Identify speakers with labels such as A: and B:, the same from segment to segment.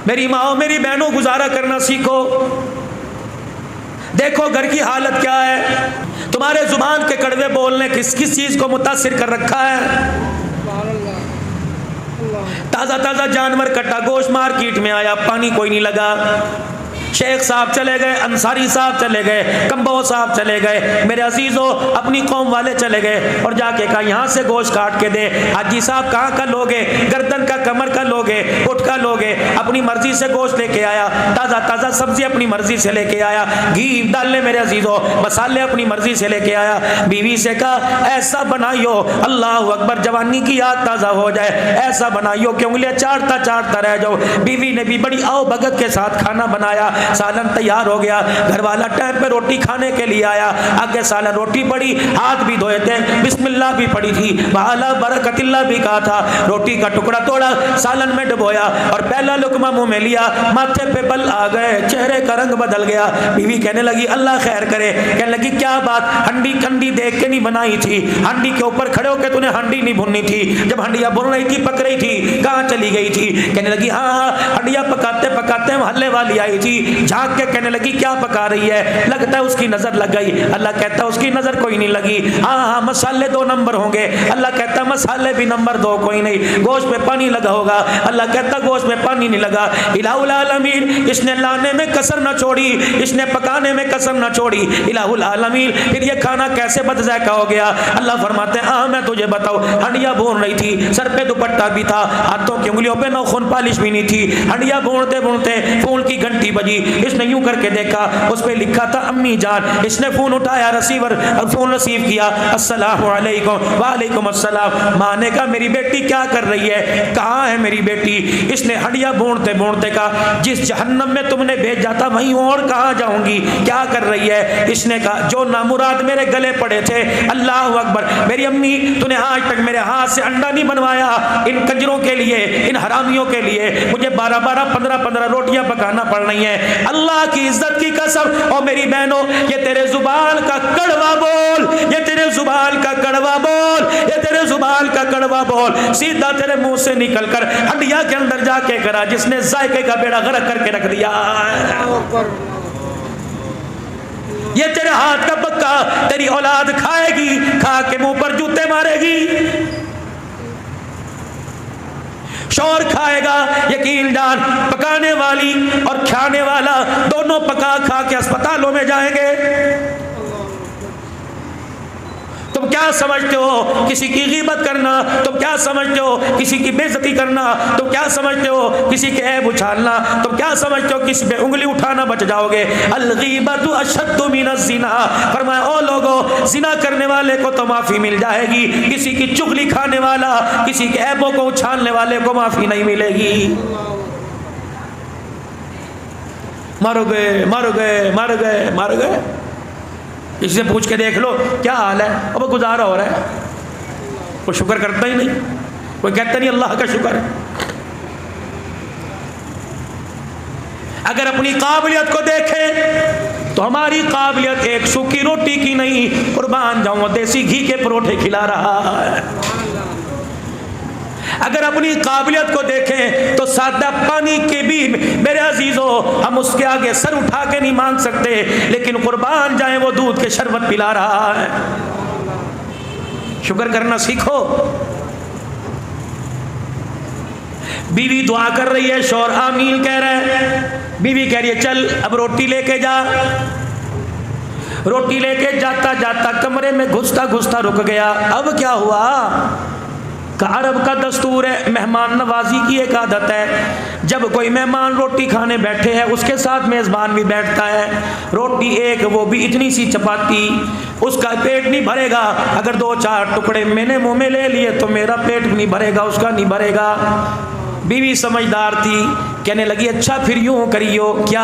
A: میری ماں میری بہنوں گزارا کرنا سیکھو. دیکھو گھر کی حالت کیا ہے. تمہارے زبان کے کڑوے بولنے کس کس چیز کو متاثر کر رکھا ہے. تازہ تازہ جانور کٹا گوشت مارکیٹ میں آیا, پانی کوئی نہیں لگا. شیخ صاحب چلے گئے, انصاری صاحب چلے گئے, کمبو صاحب چلے گئے, میرے عزیزوں اپنی قوم والے چلے گئے اور جا کے کہا یہاں سے گوشت کاٹ کے دے. حاجی صاحب کہاں کا لوگے, گردن کا, کمر کا لوگے, اٹھ کا لوگے. اپنی مرضی سے گوشت لے کے آیا, تازہ تازہ سبزی اپنی مرضی سے لے کے آیا, گھی ڈالنے میرے عزیزوں مسالے اپنی مرضی سے لے کے آیا. بیوی سے کہا ایسا بنائیو, اللہ اکبر, جوانی کی یاد تازہ ہو جائے, ایسا بنائیو کہ انگلیاں چاٹتا چاٹتا رہ جاؤ. بیوی نے بھی بڑی آؤ بھگت کے ساتھ کھانا بنایا, سالن تیار ہو گیا. گھر والا ٹائم پہ روٹی کھانے کے لیے آیا, آگے سالن روٹی پڑی, ہاتھ بھی دھوئے تھے, بسم اللہ بھی پڑی تھی, وعلی برکت اللہ بھی کہا تھا. روٹی کا ٹکڑا توڑا, سالن میں ڈبویا اور پہلا لقمہ منہ میں لیا, ماتھے پہ بل آ گئے, چہرے کا رنگ بدل گیا. بیوی کہنے لگی اللہ خیر کرے. کہنے لگی کیا بات, ہنڈی کنڈی دیکھ کے نہیں بنائی تھی, ہنڈی کے اوپر کھڑے ہو کے تو نے ہنڈی نہیں بھونی تھی, جب ہنڈیاں بھون رہی تھی پک رہی تھی, کہاں چلی گئی تھی. کہنے لگی ہاں ہاں ہنڈیاں پکاتے پکاتے محلے والی آئی تھی, جھانک کے کہنے لگی کیا پکا رہی ہے, لگتا ہے اس کی نظر لگ گئی. اللہ کہتا ہے اس کی نظر کوئی نہیں لگی, ہاں ہاں مسالے 2 نمبر ہوں گے. اللہ کہتا ہے مسالے بھی نمبر 2 کوئی نہیں, گوشت میں پانی لگا ہوگا. اللہ کہتا ہے گوشت میں پانی نہیں لگا. الہ العالمین, اس نے لانے میں کسر نہ چھوڑی, اس نے پکانے میں کسر نہ چھوڑی. الہ العالمین, پھر یہ کھانا کیسے بد ذائقہ ہو گیا. اللہ فرماتے ہیں ہاں میں تجھے بتاؤں, ہنڈیاں بھون رہی تھی, سر پہ دوپٹہ بھی تھا, ہاتھوں کی انگلیوں پہ ناخن پالش بھی نہیں تھی, ہنڈیاں بھونتے بھونتے فون کی گھنٹی بجی. اس نے یوں کر کے دیکھا, اس پہ لکھا تھا امی جان. اس نے فون اٹھایا, ریسیور فون ریسیو کیا, السلام علیکم. وعلیکم السلام. ماں نے کہا میری بیٹی کیا کر رہی ہے, کہاں ہے میری بیٹی. اس نے ہڈیاں بھونتے بھونتے کہا جس جہنم میں تم نے بھیجا تھا وہیں اور کہاں جاؤں گی, کیا کر رہی ہے. اس نے کہا جو نامراد میرے گلے پڑے تھے, اللہ اکبر, میری امی تو نے آج تک میرے ہاتھ سے انڈا نہیں بنوایا, ان کنجروں کے لیے, ان حرامیوں کے لیے مجھے 12 15 روٹیاں پکانا پڑ رہی ہیں. اللہ کی عزت کی قسم, اور میری بہنوں یہ تیرے زبان کا کڑوا بول, یہ تیرے زبان کا کڑوا بول, یہ تیرے زبان کا کڑوا بول سیدھا تیرے منہ سے نکل کر ہڈیا کے اندر جا کے کرا جس نے ذائقے کا بیڑا غرق کر کے رکھ دیا. یہ تیرے ہاتھ کا پکا تیری اولاد کھائے گی, کھا کے منہ پر جوتے مارے گی. شور کھائے گا, یقین جان پکانے والی اور کھانے والا دونوں پکا کھا کے اسپتالوں میں جائیں گے. تم کیا سمجھتے ہو کسی کی غیبت کرنا, تم کیا سمجھتے ہو کسی کی بے عزتی کرنا, تم کیا سمجھتے ہو کسی کے عیب اچھالنا, تم کیا سمجھتے ہو کسی پہ انگلی اٹھانا بچ جاؤ گے. الغیبت اشد من الزنا, فرمایا او لوگوں زنا کرنے والے کو تو معافی مل جائے گی, کسی کی چغلی کھانے والا, کسی کے عیبوں کو اچھالنے والے کو معافی نہیں ملے گی. مر گئے مر گئے مر گئے مر گئے. کسی سے پوچھ کے دیکھ لو کیا حال ہے, اب گزارا ہو رہا ہے, کوئی شکر کرتا ہی نہیں, کوئی کہتا نہیں اللہ کا شکر ہے. اگر اپنی قابلیت کو دیکھیں تو ہماری قابلیت ایک سوکھی روٹی کی نہیں, قربان جاؤں دیسی گھی کے پروٹھے کھلا رہا ہے. اگر اپنی قابلیت کو دیکھیں تو سادہ پانی کے بھی میرے عزیزوں ہم اس کے آگے سر اٹھا کے نہیں مانگ سکتے, لیکن قربان جائیں وہ دودھ کے شربت پلا رہا ہے. شکر کرنا سیکھو. بیوی دعا کر رہی ہے, شوہر آمین کہہ رہے ہیں. بیوی کہہ رہی ہے چل اب روٹی لے کے جا. روٹی لے کے جاتا جاتا کمرے میں گھستا گھستا رک گیا. اب کیا ہوا کہ عرب کا دستور ہے, مہمان نوازی کی ایک عادت ہے, جب کوئی مہمان روٹی کھانے بیٹھے ہیں اس کے ساتھ میزبان بھی بیٹھتا ہے. روٹی ایک, وہ بھی اتنی سی چپاتی, اس کا پیٹ نہیں بھرے گا. اگر 2-4 ٹکڑے میں نے منہ میں لے لیے تو میرا پیٹ بھی نہیں بھرے گا, اس کا نہیں بھرے گا. بیوی سمجھدار تھی, کہنے لگی اچھا پھر یوں کریو. کیا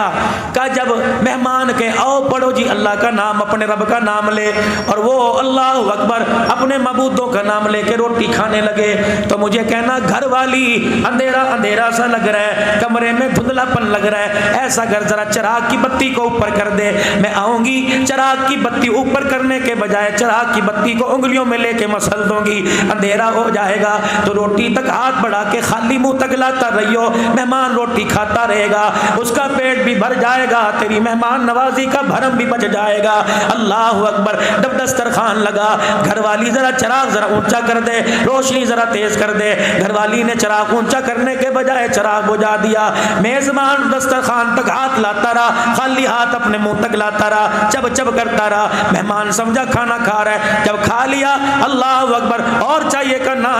A: کہا جب مہمان کے آؤ پڑھو جی اللہ کا نام, اپنے رب کا نام لے, اور وہ اللہ اکبر اپنے معبودوں کا نام لے کے روٹی کھانے لگے, تو مجھے کہنا گھر والی اندھیرا اندھیرا سا لگ رہا ہے, کمرے میں دھندلا پن لگ رہا ہے, ایسا گھر ذرا چراغ کی بتی کو اوپر کر دے. میں آؤں گی, چراغ کی بتی اوپر کرنے کے بجائے چراغ کی بتی کو انگلیوں میں لے کے مسل دوں گی, اندھیرا ہو جائے گا. تو روٹی تک ہاتھ بڑھا کے خالی منہ تک لاتا رہیو, مہمان روٹی روٹی کھاتا رہے گا، اس کا پیٹ بھی بھر جائے گا، تیری مہمان نوازی کا بھرم بھی بچ جائے گا۔ اللہ اکبر۔ جب دسترخوان لگا، گھر والی ذرا چراغ ذرا اونچا کر دے، روشنی ذرا تیز کر دے، گھر والی نے چراغ اونچا کرنے کے بجائے چراغ بجھا دیا۔ میزبان دسترخوان تک ہاتھ لاتا رہا، خالی ہاتھ اپنے منہ تک لاتا رہا، چب چب کرتا رہا۔ مہمان سمجھا کھانا کھا رہا ہے، جب کھا لیا اللہ اکبر اور چاہیے کہ نہ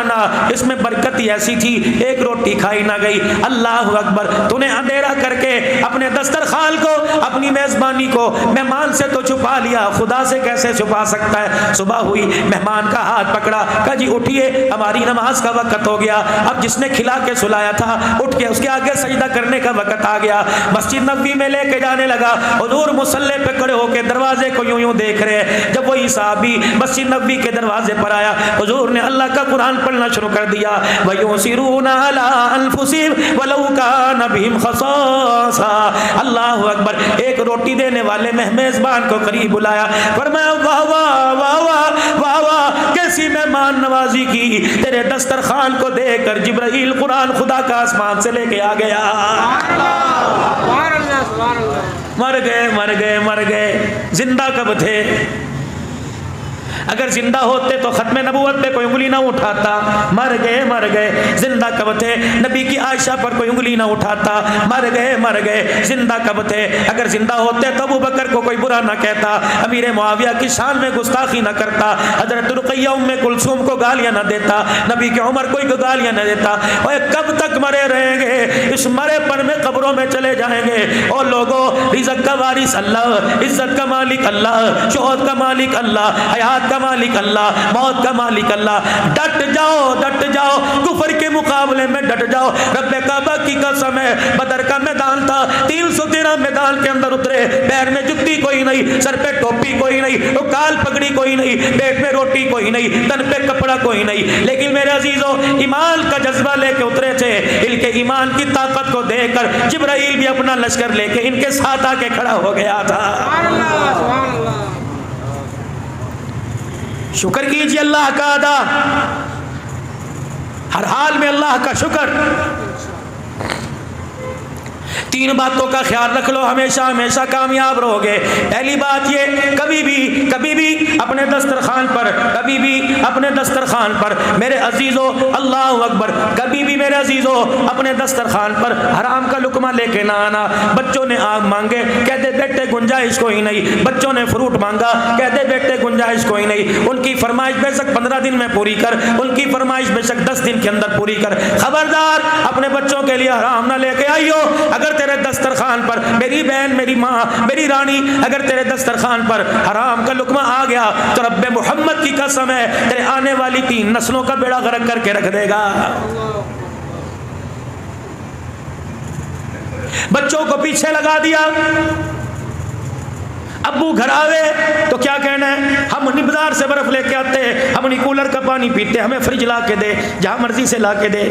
A: اس میں برکت ہی ایسی تھی، ایک روٹی کھائی نہ گئی۔ اللہ اکبر۔ تو نے اندھیرا کر کے اپنے دسترخوان کو، اپنی میزبانی کو مہمان سے تو چھپا لیا، خدا سے کیسے چھپا سکتا ہے؟ صبح ہوئی، مہمان کا ہاتھ پکڑا، کہا جی اٹھیے ہماری نماز کا وقت ہو گیا۔ اب جس نے کھلا کے سلایا تھا اٹھ کے اس کے آگے سجدہ کرنے کا وقت آ گیا۔ مسجد نبوی میں لے کے جانے لگا، حضور مصلی پہ کھڑے ہو کے دروازے کو یوں یوں دیکھ رہے۔ جب وہی صحابی مسجد نبوی کے دروازے پر آیا، حضور نے اللہ کا قرآن پڑھنا شروع کر دیا۔ وَيُؤْثِرُونَ عَلَىٰ أَنفُسِهِمْ وَلَوْ كَانَ بِهِمْ خَصَاصَةٌ۔ اللہ اکبر۔ ایک روٹی دینے والے میزبان کو قریب بلایا، فرمایا واہ واہ واہ واہ واہ واہ، کیسی مہمان نوازی کی، تیرے دسترخوان کو دیکھ کر جبرائیل قرآن خدا کا آسمان سے لے کے آ گیا۔ مر گئے مر گئے مر گئے، زندہ کب تھے؟ اگر زندہ ہوتے تو ختم نبوت پہ کوئی انگلی نہ اٹھاتا۔ مر گئے مر گئے، زندہ کب تھے؟ نبی کی عائشہ پر کوئی انگلی نہ اٹھاتا۔ مر گئے مر گئے، زندہ کب تھے؟ اگر زندہ ہوتے تو ابو بکر کو کوئی برا نہ کہتا، امیر معاویہ کی شان میں گستاخی نہ کرتا، حضرت رقیہ ام کلثوم کو گالیاں نہ دیتا، نبی کے عمر کوئی گالیاں نہ دیتا۔ اور کب تک مرے رہیں گے؟ اس مرے پن میں قبروں میں چلے جائیں گے۔ اور لوگوں، رزق کا وارث اللہ، عزت کا مالک اللہ، شہرت کا مالک اللہ، حیات کا مالک اللہ، موت کا مالک اللہ۔ ڈٹ جاؤ ڈٹ جاؤ، کفر کے مقابلے میں ڈٹ جاؤ۔ رب کعبہ کی قسم ہے، بدر کا میدان تھا، 313 میدان کے اندر اترے، پیر میں جتی کوئی نہیں، سر پہ ٹوپی کوئی نہیں، کال پگڑی کوئی نہیں، پیٹ میں روٹی کوئی نہیں، تن پہ کپڑا کوئی نہیں، لیکن میرے عزیزوں ایمان کا جذبہ لے کے اترے تھے۔ ان کے ایمان کی طاقت کو دیکھ کر جبرائیل بھی اپنا لشکر لے کے ان کے ساتھ آ کے کھڑا ہو گیا تھا۔ شکر کیجیے اللہ کا ادا، ہر حال میں اللہ کا شکر۔ 3 باتوں کا خیال رکھ لو، ہمیشہ ہمیشہ کامیاب رہو گے۔ پہلی بات یہ، کبھی بھی اپنے دسترخوان پر، کبھی بھی اپنے دسترخوان پر میرے عزیزو، اللہ اکبر، کبھی بھی میرے عزیزو اپنے دسترخوان پر حرام کا لقمہ لے کے نہ آنا۔ بچوں نے آگ مانگے، کہتے بیٹے گنجائش کوئی نہیں، بچوں نے فروٹ مانگا، کہتے بیٹے گنجائش کوئی نہیں، ان کی فرمائش بے شک 15 دن میں پوری کر، ان کی فرمائش بے شک 10 دن کے اندر پوری کر۔ خبردار اپنے بچوں کے لیے حرام نہ لے کے آئیو۔ اگر تیرے دسترخوان پر، میری بہن، میری ماں، میری رانی، اگر تیرے دسترخوان پر حرام کا لقمہ آ گیا تو رب محمد کی قسم ہے تیرے آنے والی 3 نسلوں کا بیڑا غرق کر کے رکھ دے گا۔ بچوں کو پیچھے لگا دیا، ابو گھر آوے تو کیا کہنا ہے؟ ہم نہیں بازار سے برف لے کے آتے، ہم نہیں کولر کا پانی پیتے، ہمیں فریج لا کے دے، جہاں مرضی سے لا کے دے۔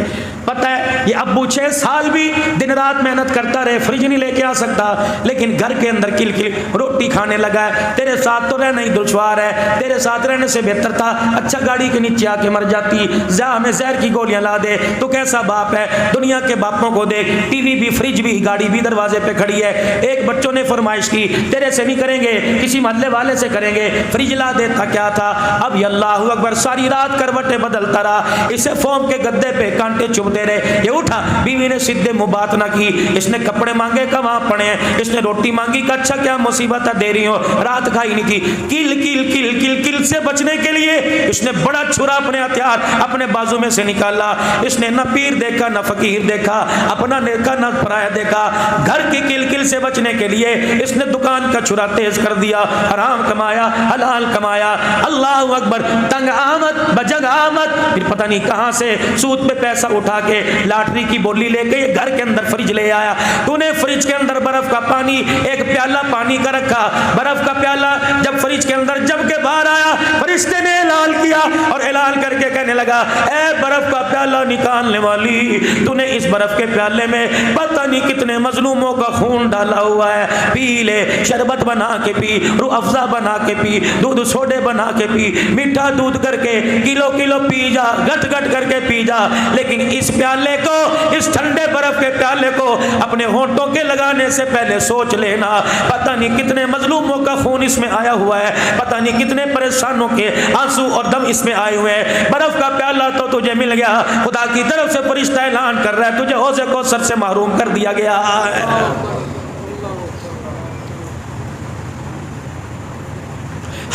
A: پتہ ہے یہ ابو 6 سال بھی دن رات محنت کرتا رہے، فریج نہیں لے کے آ سکتا، لیکن گھر کے اندر کل کل روٹی کھانے لگا ہے۔ تیرے ساتھ تو رہنا ہی دشوار ہے، تیرے ساتھ رہنے سے بہتر تھا اچھا گاڑی کے نیچے آ کے مر جاتی، ہمیں زہر کی گولیاں لا دے۔ تو کیسا باپ ہے؟ دنیا کے باپوں کو دیکھ، ٹی وی بھی، فریج بھی، گاڑی بھی دروازے پہ کھڑی ہے۔ ایک بچوں نے فرمائش کی، تیرے سے نہیں کریں گے، کسی محلے والے سے کریں گے، فریج لا دیتا کیا تھا؟ اب یہ اللہ اکبر ساری رات کروٹیں بدلتا رہا، اسے فوم کے گدے پہ کانٹے چبھتے رہے۔ یہ اٹھا، بیوی نے سیدھے منہ بات نہ کی، اس نے کپڑے مانگے کہ وہاں پڑے ہیں، اس نے روٹی مانگی کہ اچھا کیا مصیبت ہے دے رہی ہو، رات کھائی نہیں تھی۔ کل کل کل کل کل سے بچنے کے لیے اس نے بڑا چھرا اپنے ہتھیار اپنے بازو میں سے نکالا۔ اس نے نہ پیر دیکھا نہ فقیر دیکھا، اپنا دیکھا نہ پرایا دیکھا۔ گھر کی کل کل سے بچنے کے لیے اس نے دکان کا چھرا تیز کر دیا، حرام کمایا، حلال کمایا۔ اللہ اکبر، تنگ آمد بجگ آمد، پھر پتہ نہیں کہاں سے سود پہ پیسہ اٹھا کے لاٹری کی بولی لے کے گھر کے اندر فریج لے آیا۔ تو نے فریج کے اندر برف کا پانی، ایک پیالہ پانی کا رکھا، برف کا پیالہ جب فریج کے اندر جب کے باہر آیا، فرشتے نے اعلان کیا اور اعلان کر کے کہنے لگا، اے برف کا پیالہ نکالنے والی، تو نے اس برف کے پیالے میں پتہ نہیں کتنے مظلوموں کا خون ڈالا ہوا ہے، پی لے، شربت بنا کے پی، روح افزا بنا کے پی، دودھ سوڈے بنا کے پی، میٹھا دودھ کر کے کلو کلو پی جا، گٹ گٹ کر کے پی جا، لیکن اس پیالے کو، اس ٹھنڈے برف کے پیالے کو اپنے ہونٹوں کے لگانے سے پہلے سوچ لینا پتہ نہیں کتنے مظلوموں کا خون اس میں آیا ہوا ہے، پتہ نہیں کتنے پریشانوں کے آنسو اور دم اس میں آئے ہوئے ہیں۔ برف کا پیالہ تو تجھے مل گیا، خدا کی طرف سے فرشتہ اعلان کر رہا ہے تجھے حوض کوثر سے محروم کر دیا گیا ہے۔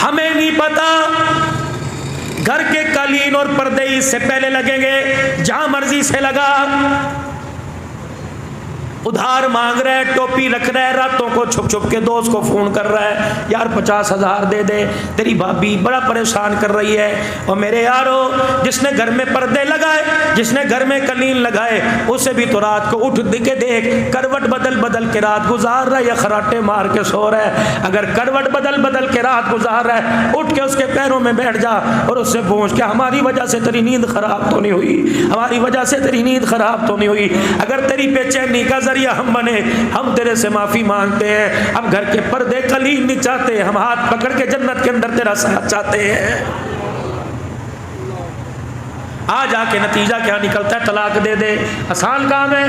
A: ہمیں نہیں پتا گھر کے قالین اور پردے اس سے پہلے لگیں گے، جہاں مرضی سے لگا، ادھار مانگ رہا ہے، ٹوپی رکھ رہا ہے، راتوں کو چھپ چھپ کے دوست کو فون کر رہا ہے، یار 50,000 دے دے، تیری بھابی بڑا پریشان کر رہی ہے۔ اور میرے یارو، جس نے گھر میں پردے لگائے، جس نے گھر میں قالین لگائے، اسے بھی تو رات کو اٹھ کے دیکھ، کروٹ بدل بدل کے رات گزار رہا ہے یا خراٹے مار کے سو رہا ہے۔ اگر کروٹ بدل بدل کے رات گزار رہا ہے، اٹھ کے اس کے پیروں میں بیٹھ جا اور اس سے پوچھ کہ ہماری وجہ سے تیری نیند خراب تو نہیں ہوئی، ہماری وجہ سے تیری نیند خراب تو نہیں ہوئی؟ اگر تیری بے چینی کا ذریعہ ہم بنے، ہم تیرے سے معافی مانگتے ہیں، ہم گھر کے پردے قالین نہیں چاہتے، ہم ہاتھ پکڑ کے جنت کے اندر تیرا ساتھ چاہتے ہیں۔ آ جا کے نتیجہ کیا نکلتا ہے؟ طلاق دے دے، آسان کام ہے؟